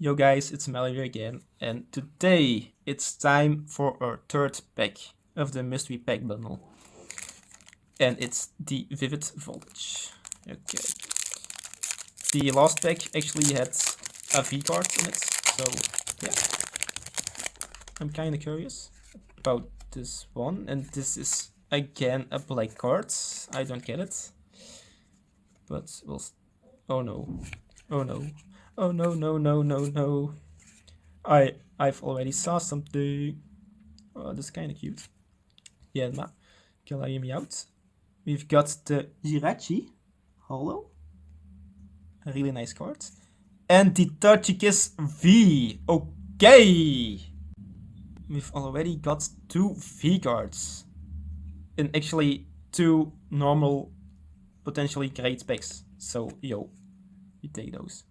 Yo guys, it's Melody again, and today it's time for our third pack of the mystery pack bundle. And it's the Vivid Voltage. Okay. The last pack actually had a V card in it, so yeah. I'm kinda curious about this one, and this is again a black card. I don't get it. But we'll. Oh no. Oh no. Oh no, no, no, no, no. I've already saw something. Oh, this is kind of cute. Yenma, can I hear me out? We've got the Jirachi Hollow. A really nice card. And the Torchikiss V. Okay. We've already got two V cards. And actually two normal, potentially great packs. So, yo, we take those.